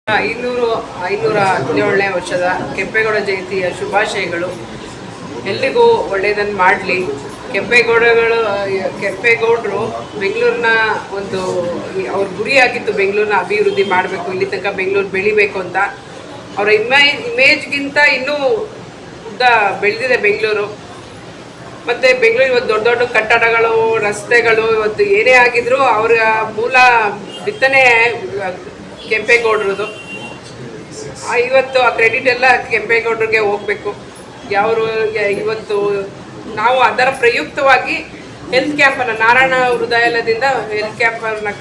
517ನೇ ವರ್ಷದ ಕೆಂಪೇಗೌಡ ಜಯಂತಿಯ ಶುಭಾಶಯಗಳು. ಎಲ್ರಿಗೂ ಒಳ್ಳೆಯದನ್ನು ಮಾಡಲಿ. ಕೆಂಪೇಗೌಡರು ಬೆಂಗಳೂರಿನ ಒಂದು ಅವ್ರ ಗುರಿಯಾಗಿತ್ತು, ಬೆಂಗಳೂರನ್ನ ಅಭಿವೃದ್ಧಿ ಮಾಡಬೇಕು, ಇಲ್ಲಿ ತನಕ ಬೆಂಗಳೂರು ಬೆಳಿಬೇಕು ಅಂತ. ಅವರ ಇಮೇಜ್ಗಿಂತ ಇನ್ನೂ ಉದ್ದ ಬೆಳೆದಿದೆ ಬೆಂಗಳೂರು. ಮತ್ತು ಬೆಂಗಳೂರು ಇವತ್ತು ದೊಡ್ಡ ದೊಡ್ಡ ಕಟ್ಟಡಗಳು, ರಸ್ತೆಗಳು, ಇವತ್ತು ಏನೇ ಆಗಿದ್ರೂ ಅವರ ಮೂಲ ಬಿತ್ತನೆ ಕೆಂಪೇಗೌಡರದು. ಇವತ್ತು ಆ ಕ್ರೆಡಿಟ್ ಎಲ್ಲ ಕೆಂಪೇಗೌಡರಿಗೆ ಹೋಗಬೇಕು. ಇವತ್ತು ನಾವು ಅದರ ಪ್ರಯುಕ್ತವಾಗಿ ಹೆಲ್ತ್ ಕ್ಯಾಂಪನ್ನು ನಾರಾಯಣ ಹೃದಯಾಲಯದಿಂದ ಹೆಲ್ತ್ ಕ್ಯಾಂಪನ್ನು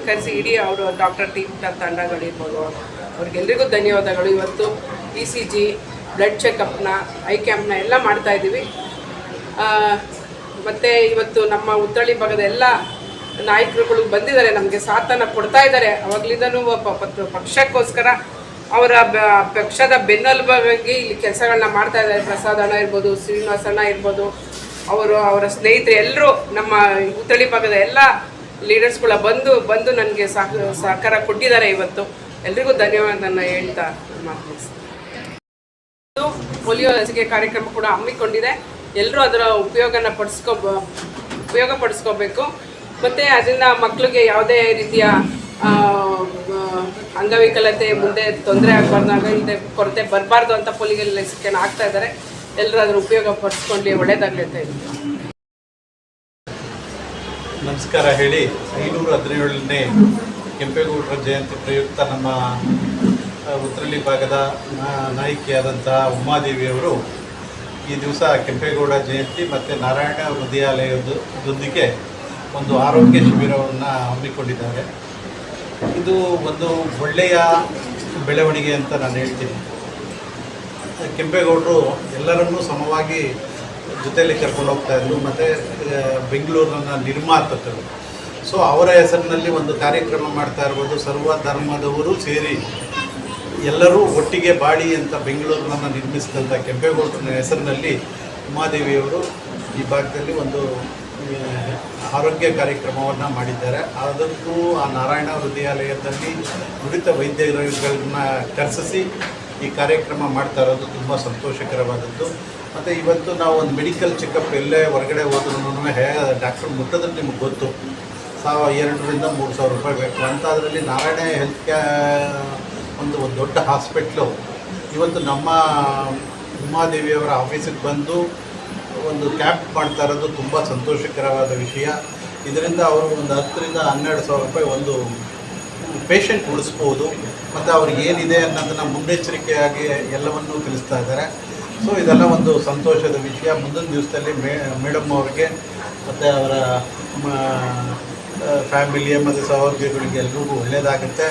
ಕರೆಸಿ ಇಡೀ ಅವರು ಡಾಕ್ಟರ್ ಟೀಮ್ ತಂಡಗಳಿರ್ಬೋದು, ಅವ್ರಿಗೆಲ್ರಿಗೂ ಧನ್ಯವಾದಗಳು. ಇವತ್ತು ECG, ಬ್ಲಡ್ ಚೆಕಪ್ನ, ಐ ಕ್ಯಾಂಪ್ನ ಎಲ್ಲ ಮಾಡ್ತಾಯಿದ್ದೀವಿ. ಮತ್ತು ಇವತ್ತು ನಮ್ಮ ಉತ್ತಳಿ ಭಾಗದ ಎಲ್ಲ ನಾಯಕರುಗಳು ಬಂದಿದ್ದಾರೆ, ನಮಗೆ ಸಾಥನ್ನು ಕೊಡ್ತಾ ಇದ್ದಾರೆ. ಅವಾಗಲಿಂದನೂ ಪಕ್ಷಕ್ಕೋಸ್ಕರ ಅವರ ಪಕ್ಷದ ಬೆನ್ನೆಲುಬಾಗಿ ಇಲ್ಲಿ ಕೆಲಸಗಳನ್ನ ಮಾಡ್ತಾ ಇದ್ದಾರೆ. ಪ್ರಸಾದ್ ಅಣ್ಣ ಇರ್ಬೋದು, ಶ್ರೀನಿವಾಸ ಅಣ್ಣ ಇರ್ಬೋದು, ಅವರ ಸ್ನೇಹಿತರು ಎಲ್ಲರೂ ನಮ್ಮ ಉತ್ತಳಿ ಭಾಗದ ಎಲ್ಲ ಲೀಡರ್ಸ್ಗಳ ಬಂದು ನನಗೆ ಸಹಕಾರ ಕೊಟ್ಟಿದ್ದಾರೆ. ಇವತ್ತು ಎಲ್ರಿಗೂ ಧನ್ಯವಾದನ ಹೇಳ್ತಾ ಮಾತನಾಡ್ತೀನಿ. ಪೋಲಿಯೋ ಲಸಿಕೆ ಕಾರ್ಯಕ್ರಮ ಕೂಡ ಹಮ್ಮಿಕೊಂಡಿದೆ. ಎಲ್ಲರೂ ಅದರ ಉಪಯೋಗ ಪಡಿಸ್ಕೋಬೇಕು. ಮತ್ತು ಅದರಿಂದ ಮಕ್ಕಳಿಗೆ ಯಾವುದೇ ರೀತಿಯ ಅಂಗವಿಕಲತೆ ಮುಂದೆ ತೊಂದರೆ ಆಗಬಾರ್ದಾಗ ಇದೆ ಕೊರತೆ ಬರಬಾರ್ದು ಅಂತ ಪೋಲಿಯೋ ಲಸಿಕೆಯನ್ನು ಹಾಕ್ತಾ ಇದ್ದಾರೆ. ಎಲ್ಲರೂ ಅದರ ಉಪಯೋಗ ಪಡಿಸ್ಕೊಂಡು ಒಳ್ಳೆಯದಾಗಲಿ ಅಂತ ಹೇಳಿ ನಮಸ್ಕಾರ ಹೇಳಿ. 517ನೇ ಕೆಂಪೇಗೌಡರ ಜಯಂತಿ ಪ್ರಯುಕ್ತ ನಮ್ಮ ಉತ್ತರಳ್ಳಿ ಭಾಗದ ನಾಯಕಿಯಾದಂತಹ ಉಮಾದೇವಿಯವರು ಈ ದಿವಸ ಕೆಂಪೇಗೌಡ ಜಯಂತಿ ಮತ್ತು ನಾರಾಯಣ ಹೃದಯಾಲಯದೊಂದಿಗೆ ಒಂದು ಆರೋಗ್ಯ ಶಿಬಿರವನ್ನು ಹಮ್ಮಿಕೊಂಡಿದ್ದಾರೆ. ಇದು ಒಂದು ಒಳ್ಳೆಯ ಬೆಳವಣಿಗೆ ಅಂತ ನಾನು ಹೇಳ್ತೀನಿ. ಕೆಂಪೇಗೌಡರು ಎಲ್ಲರನ್ನೂ ಸಮವಾಗಿ ಜೊತೆಯಲ್ಲಿ ಕರ್ಕೊಂಡು ಹೋಗ್ತಾಯಿದ್ರು. ಮತ್ತು ಬೆಂಗಳೂರಿನ ನಿರ್ಮಾತಕರು. ಸೊ ಅವರ ಹೆಸರಿನಲ್ಲಿ ಒಂದು ಕಾರ್ಯಕ್ರಮ ಮಾಡ್ತಾ ಇರ್ಬೋದು. ಸರ್ವ ಧರ್ಮದವರು ಸೇರಿ ಎಲ್ಲರೂ ಒಟ್ಟಿಗೆ ಬಾಡಿ ಅಂತ ಬೆಂಗಳೂರನ್ನು ನಿರ್ಮಿಸಿದಂಥ ಕೆಂಪೇಗೌಡರ ಹೆಸರಿನಲ್ಲಿ ಉಮಾದೇವಿಯವರು ಈ ಭಾಗದಲ್ಲಿ ಒಂದು ಆರೋಗ್ಯ ಕಾರ್ಯಕ್ರಮವನ್ನು ಮಾಡಿದ್ದಾರೆ. ಅದಕ್ಕೂ ಆ ನಾರಾಯಣ ಹೃದಯಾಲಯದಲ್ಲಿ ನುರಿತ ವೈದ್ಯರುಗಳನ್ನ ಕರೆಸಿ ಈ ಕಾರ್ಯಕ್ರಮ ಮಾಡ್ತಾ ಇರೋದು ತುಂಬ ಸಂತೋಷಕರವಾದದ್ದು. ಮತ್ತು ಇವತ್ತು ನಾವು ಒಂದು ಮೆಡಿಕಲ್ ಚೆಕಪ್ ಎಲ್ಲೇ ಹೊರಗಡೆ ಹೋದ್ರೂ ಡಾಕ್ಟ್ರ್ ಮುಟ್ಟೋದ್ರೆ ನಿಮ್ಗೆ ಗೊತ್ತು, 2,000-3,000 ರೂಪಾಯಿ ಬೇಕು ಅಂತ. ಅದರಲ್ಲಿ ನಾರಾಯಣ ಹೆಲ್ತ್ ಒಂದು ದೊಡ್ಡ ಹಾಸ್ಪಿಟ್ಲು ಇವತ್ತು ನಮ್ಮ ಉಮಾದೇವಿಯವರ ಆಫೀಸಿಗೆ ಬಂದು ಒಂದು ಕ್ಯಾಂಪ್ ಮಾಡ್ತಾ ಇರೋದು ತುಂಬ ಸಂತೋಷಕರವಾದ ವಿಷಯ. ಇದರಿಂದ ಅವರು ಒಂದು 10,000-12,000 ರೂಪಾಯಿ ಒಂದು ಪೇಷಂಟ್ ಉಳಿಸ್ಬೋದು. ಮತ್ತು ಅವ್ರಿಗೆ ಏನಿದೆ ಅನ್ನೋದನ್ನು ಮುನ್ನೆಚ್ಚರಿಕೆಯಾಗಿ ಎಲ್ಲವನ್ನೂ ತಿಳಿಸ್ತಾ ಇದ್ದಾರೆ. ಸೊ ಇದೆಲ್ಲ ಒಂದು ಸಂತೋಷದ ವಿಷಯ. ಮುಂದಿನ ದಿವಸದಲ್ಲಿ ಮೇಡಮ್ ಅವರಿಗೆ ಮತ್ತು ಅವರ ಫ್ಯಾಮಿಲಿಯ ಮತ್ತು ಸಹೋದ್ಯೋಗಿಗಳಿಗೆ ಎಲ್ರಿಗೂ ಒಳ್ಳೆಯದಾಗುತ್ತೆ.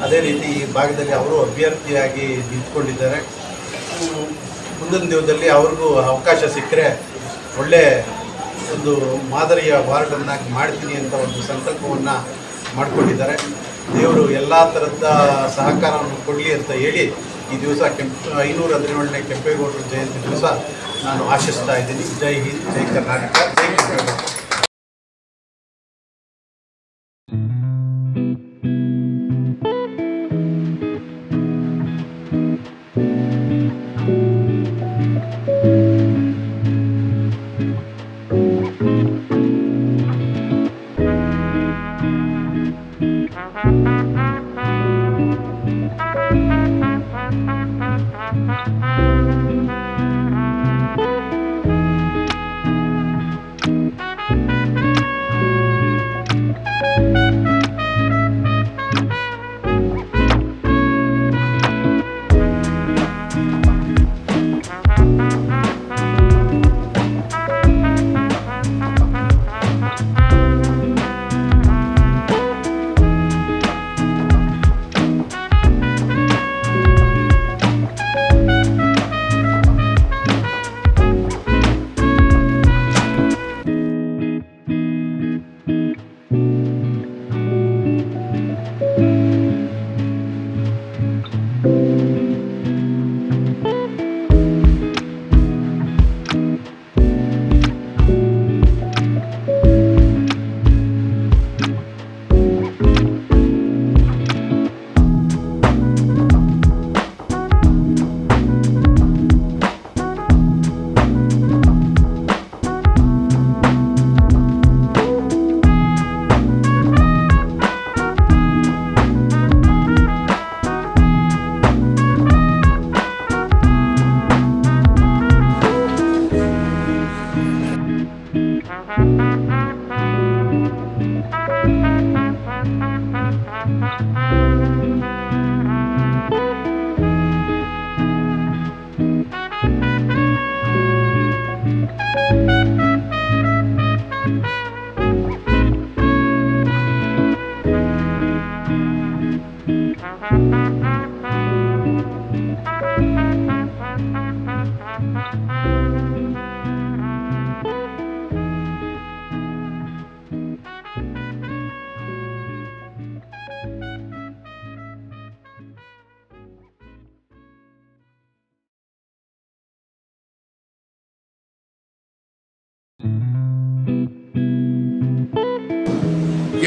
ಅದೇ ರೀತಿ ಈ ಭಾಗದಲ್ಲಿ ಅವರು ಅಭ್ಯರ್ಥಿಯಾಗಿ ನಿಂತ್ಕೊಂಡಿದ್ದಾರೆ. ಮುಂದಿನ ದಿನದಲ್ಲಿ ಅವ್ರಿಗೂ ಅವಕಾಶ ಸಿಕ್ಕರೆ ಒಳ್ಳೆಯ ಒಂದು ಮಾದರಿಯ ವಾರ್ಡನ್ನಾಗಿ ಮಾಡ್ತೀನಿ ಅಂತ ಒಂದು ಸಂಕಲ್ಪವನ್ನು ಮಾಡಿಕೊಂಡಿದ್ದಾರೆ. ದೇವರು ಎಲ್ಲ ಥರದ ಸಹಕಾರವನ್ನು ಕೊಡಲಿ ಅಂತ ಹೇಳಿ ಈ ದಿವಸ 517ನೇ ಕೆಂಪೇಗೌಡರ ಜಯಂತಿ ದಿವಸ ನಾನು ಆಶಿಸ್ತಾ ಇದ್ದೀನಿ. ಜೈ ಹಿಂದ್, ಜೈ ಕರ್ನಾಟಕ, ಜೈ ಕೆಂಪೇಗೌಡ.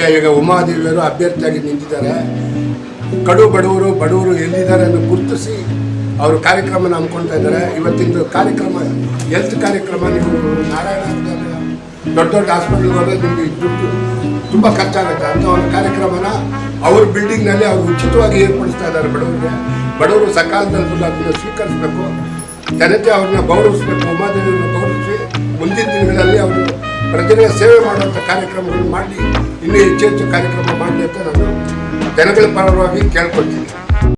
ಈಗ ಉಮಾದೇವಿಯವರು ಅಭ್ಯರ್ಥಿಯಾಗಿ ನಿಂತಿದ್ದಾರೆ. ಕಡು ಬಡವರು ಎಲ್ಲಿದ್ದಾರೆ ಅನ್ನೋ ಗುರುತಿಸಿ ಅವರು ಕಾರ್ಯಕ್ರಮನ ಹಮ್ಮಿಕೊಳ್ತಾ ಇದ್ದಾರೆ. ಇವತ್ತಿನ ಕಾರ್ಯಕ್ರಮ ಹೆಲ್ತ್ ಕಾರ್ಯಕ್ರಮ, ನೀವು ನಾರಾಯಣ ದೊಡ್ಡ ಹಾಸ್ಪಿಟಲ್ಗೆ ಹೋದರೆ ನಿಮಗೆ ದುಡ್ಡು ತುಂಬ ಖರ್ಚಾಗುತ್ತೆ. ಅಂಥ ಒಂದು ಕಾರ್ಯಕ್ರಮನ ಅವ್ರ ಬಿಲ್ಡಿಂಗ್ನಲ್ಲಿ ಅವರು ಉಚಿತವಾಗಿ ಏರ್ಪಡಿಸ್ತಾ ಇದ್ದಾರೆ ಬಡವರಿಗೆ. ಬಡವರು ಸಕಾಲದಲ್ಲಿ ಬಂದು ಅದನ್ನು ಸ್ವೀಕರಿಸಬೇಕು, ಜನತೆ ಅವ್ರನ್ನ ಗೌರವಿಸಬೇಕು. ಉಮಾದೇವಿಯನ್ನು ಗೌರವಿಸಿ ಮುಂದಿನ ದಿನಗಳಲ್ಲಿ ಅವರು ಪ್ರಜೆಗಳ ಸೇವೆ ಮಾಡುವಂಥ ಕಾರ್ಯಕ್ರಮಗಳನ್ನು ಮಾಡಿ ಇನ್ನೂ ಹೆಚ್ಚು ಕಾರ್ಯಕ್ರಮ ಮಾಡಲಿ ಅಂತ ನಾನು ಜನಗಳ ಪರವಾಗಿ ಕೇಳ್ಕೊಳ್ತೀನಿ.